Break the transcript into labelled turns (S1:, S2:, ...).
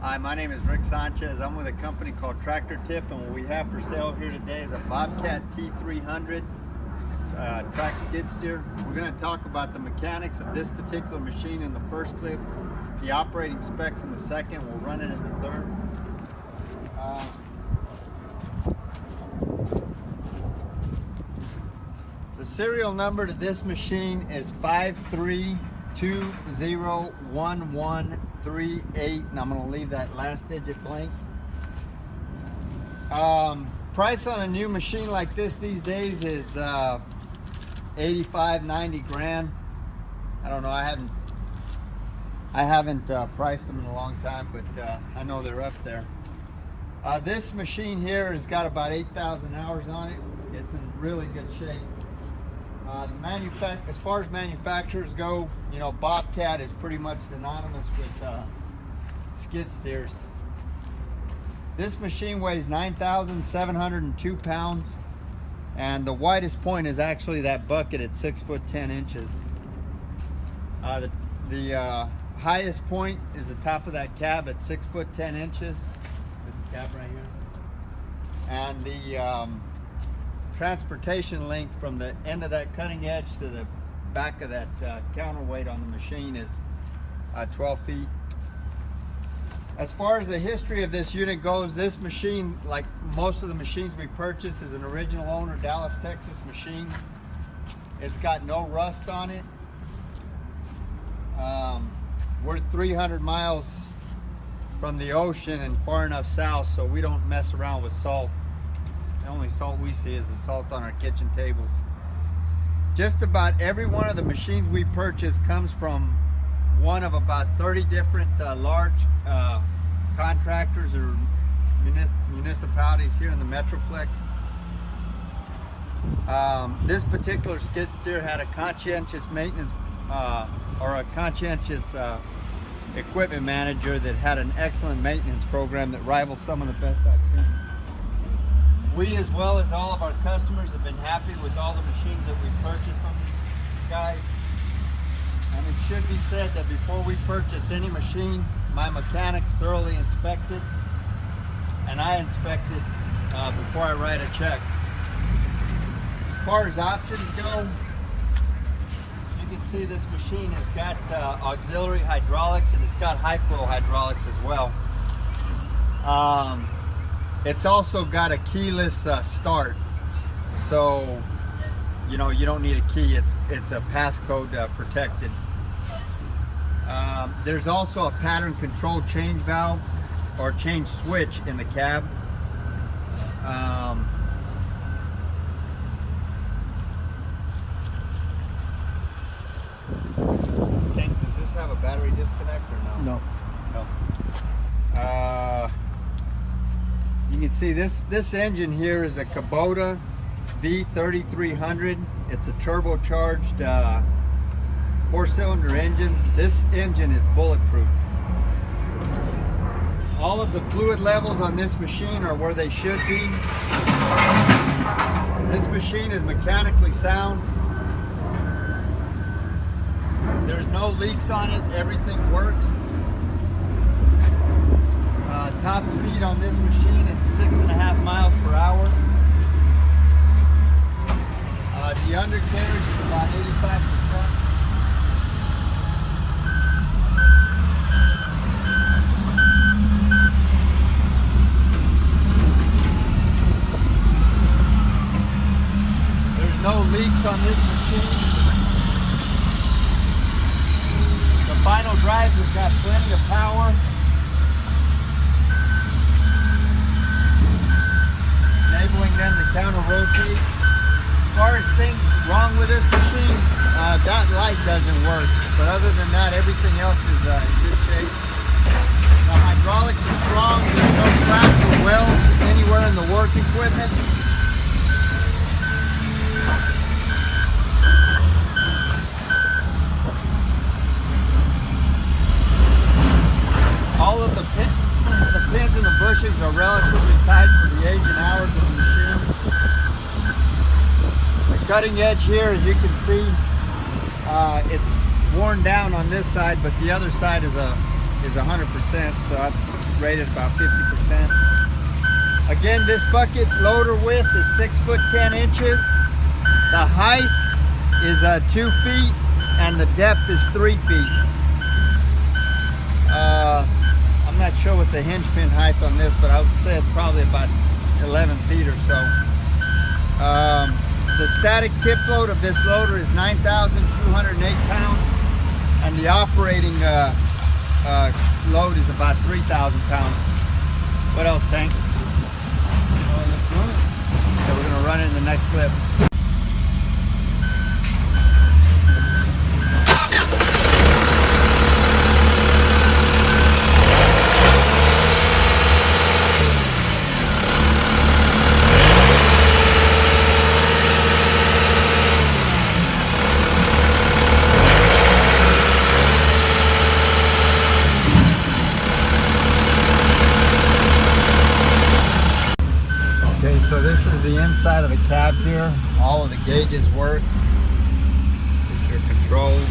S1: Hi, my name is Rick Sanchez. I'm with a company called Tractor Tip, and what we have for sale here today is a Bobcat T300 track skid steer. We're going to talk about the mechanics of this particular machine in the first clip, the operating specs in the second. We'll run it in the third. The serial number to this machine is 53201138, and I'm going to leave that last digit blank. Price on a new machine like this these days is 85, 90 grand. I don't know, I haven't priced them in a long time, but I know they're up there. This machine here has got about 8,000 hours on it. It's in really good shape. As far as manufacturers go, you know, Bobcat is pretty much synonymous with skid steers. This machine weighs 9,702 pounds, and the widest point is actually that bucket at 6 foot 10 inches. The highest point is the top of that cab at 6 foot 10 inches. This cab right here, and the transportation length from the end of that cutting edge to the back of that counterweight on the machine is 12 feet. As far as the history of this unit goes, this machine, like most of the machines we purchase, is an original owner Dallas, Texas machine. It's got no rust on it. We're 300 miles from the ocean and far enough south so we don't mess around with salt. The only salt we see is the salt on our kitchen tables. Just about every one of the machines we purchase comes from one of about 30 different large contractors or municipalities here in the Metroplex. This particular skid steer had a conscientious maintenance or a conscientious equipment manager that had an excellent maintenance program that rivals some of the best I've seen. We, as well as all of our customers, have been happy with all the machines that we purchased from these guys. And it should be said that before we purchase any machine, my mechanics thoroughly inspect it, and I inspect it before I write a check. As far as options go, you can see this machine has got auxiliary hydraulics, and it's got high flow hydraulics as well. It's also got a keyless start, so you know you don't need a key. It's a passcode protected. There's also a pattern control change valve or change switch in the cab. Does this have a battery disconnect or no? No. You can see this engine here is a Kubota V3300. It's a turbocharged 4-cylinder engine. This engine is bulletproof. All of the fluid levels on this machine are where they should be. This machine is mechanically sound. There's no leaks on it. Everything works. Top speed on this machine is 6.5 miles per hour. The undercarriage is about 85%. There's no leaks on this machine. The final drives have got plenty of power. Enabling them to counter rotate. As far as things wrong with this machine, that light doesn't work. But other than that, everything else is in good shape. The hydraulics are strong. There's no cracks or welds anywhere in the work equipment. All of the pins and the bushings are relatively tight for the age and hours of the machine. The cutting edge here, as you can see, it's worn down on this side, but the other side is 100%. So rated about 50%. Again, this bucket loader width is 6 foot 10 inches. The height is 2 feet and the depth is 3 feet. I'm not sure what the hinge pin height on this, but I would say it's probably about 11 feet or so. The static tip load of this loader is 9,208 pounds, and the operating load is about 3,000 pounds. What else, Tank?
S2: Let's run it.
S1: So we're gonna run it in the next clip. Okay, so this is the inside of the cab here. All of the gauges work. There's your controls.